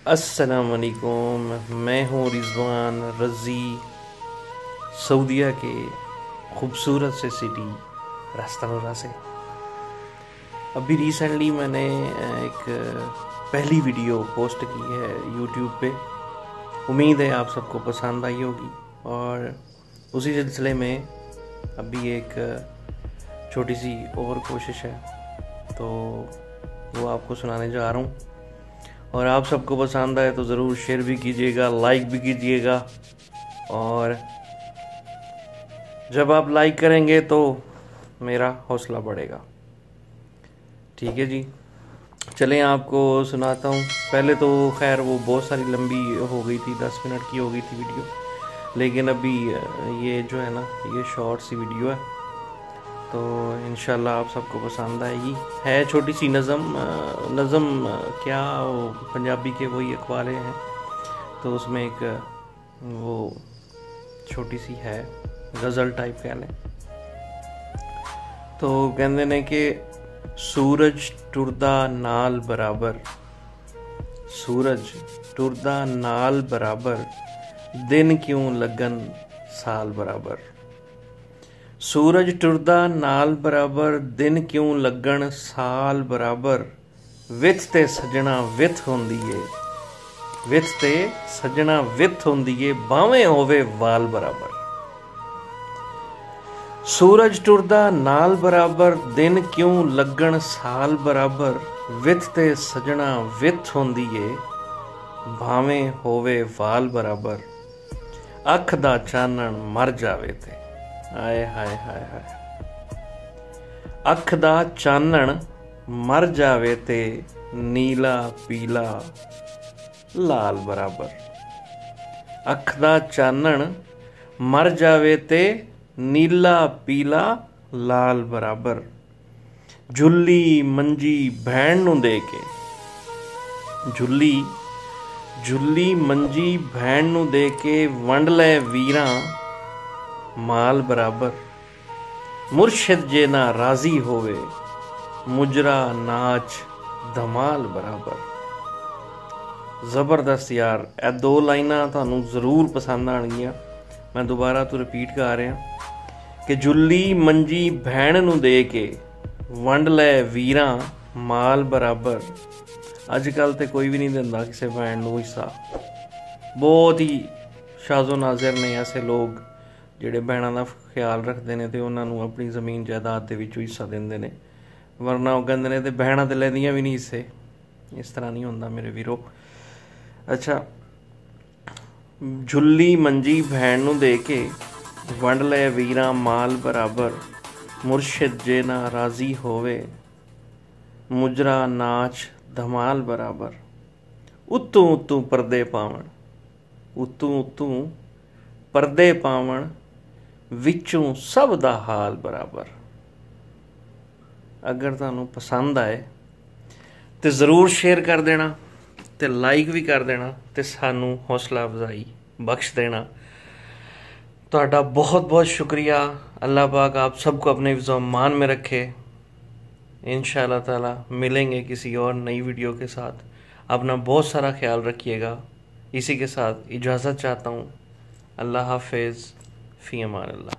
अस्सलामुअलैकुम, मैं हूँ रिजवान रज़ी, सऊदीया के खूबसूरत से सिटी रास्तानोरा से। अभी रिसेंटली मैंने एक पहली वीडियो पोस्ट की है यूट्यूब पे। उम्मीद है आप सबको पसंद आई होगी। और उसी सिलसिले में अभी एक छोटी सी और कोशिश है, तो वो आपको सुनाने जा रहा हूँ। और आप सबको पसंद आए तो ज़रूर शेयर भी कीजिएगा, लाइक भी कीजिएगा। और जब आप लाइक करेंगे तो मेरा हौसला बढ़ेगा। ठीक है जी, चलें आपको सुनाता हूँ। पहले तो खैर वो बहुत सारी लंबी हो गई थी, 10 मिनट की हो गई थी वीडियो, लेकिन अभी ये जो है ना, ये शॉर्ट सी वीडियो है, तो इंशाल्लाह आप सबको पसंद आएगी। है छोटी सी नज़म क्या, वो पंजाबी के वही अखबारे हैं, तो उसमें एक वो छोटी सी है गज़ल टाइप कह लें। तो कहते ने कि सूरज टुरदा नाल बराबर, सूरज टुरदा नाल बराबर, दिन क्यों लगन साल बराबर। सूरज टुरदा नाल बराबर, दिन क्यों लगन साल बराबर। विथ ते सजना विथ होंदी है, विथ ते सजना विथ होंदी है, भावें होवे वाल बराबर। सूरज टुरदा नाल बराबर, दिन क्यों लगन साल बराबर। विथ ते सजना विथ होंदी है, भावें होवे वाल बराबर। अख दा चानण मर जावे ते, हाय हाय हाय हाय। अख दा चानण मर जावे ते, नीला पीला लाल बराबर। अख दा चानण मर जावे ते, नीला पीला लाल बराबर। झुल्ली मंजी भैन नूं दे के, झुल्ली मंजी भैन नूं दे के, वंड लै वीरां माल बराबर। मुर्शिद जे ना राजी होवे, मुजरा नाच धमाल बराबर। ज़बरदस्त यार, ए दो लाइनां तुहानूं ज़रूर पसंद आउणगियां। मैं दोबारा तो रिपीट कर रहा कि झुल्ली मंजी भैन नूं दे के, वंड लै वीरां माल बराबर। अजकल तो कोई भी नहीं दिंदा किसी भैन नूं हिस्सा। बहुत ही शाज़ो नाज़िर ने ऐसे लोग ਜਿਹੜੇ ਭੈਣਾਂ ਦਾ ਖਿਆਲ ਰੱਖਦੇ ਨੇ ਤੇ ਉਹਨਾਂ ਨੂੰ ਆਪਣੀ ਜ਼ਮੀਨ ਜਾਇਦਾਦ ਦੇ ਵਿੱਚੋਂ ਹਿੱਸਾ ਦਿੰਦੇ ਨੇ, ਵਰਨਾ ਉਹ ਕਹਿੰਦੇ ਨੇ ਤੇ ਭੈਣਾਂ ਤੇ ਲੈਂਦੀਆਂ ਵੀ ਨਹੀਂ ਹਿੱਸੇ। ਇਸ ਤਰ੍ਹਾਂ ਨਹੀਂ ਹੁੰਦਾ ਮੇਰੇ ਵੀਰੋ। ਅੱਛਾ, ਝੁੱਲੀ ਮੰਜੀ ਭੈਣ ਨੂੰ ਦੇ ਕੇ, ਵੰਡ ਲੈ ਵੀਰਾਂ ਮਾਲ ਬਰਾਬਰ। ਮੁਰਸ਼ਿਦ ਜੇ ਨਾ ਰਾਜ਼ੀ ਹੋਵੇ, ਮੁਜਰਾ ਨਾਚ ਧਮਾਲ ਬਰਾਬਰ। ਉੱਤੋਂ ਉੱਤੋਂ ਪਰਦੇ ਪਾਵਣ, ਉੱਤੋਂ ਉੱਤੋਂ ਪਰਦੇ ਪਾਵਣ, विचों सब दा हाल बराबर। अगर तुहानूं पसंद आए तो ज़रूर शेयर कर देना, तो लाइक भी कर देना, तो सानू हौसला अफजाई बख्श देना। तुहाडा बहुत बहुत शुक्रिया। अल्लाह पाक आप सबको अपने हिफ्ज़-ओ-अमान में रखे। इंशाअल्लाह ताला मिलेंगे किसी और नई वीडियो के साथ। अपना बहुत सारा ख्याल रखिएगा। इसी के साथ इजाज़त चाहता हूँ। अल्लाह हाफ़िज़, फ़ी अमान अल्लाह।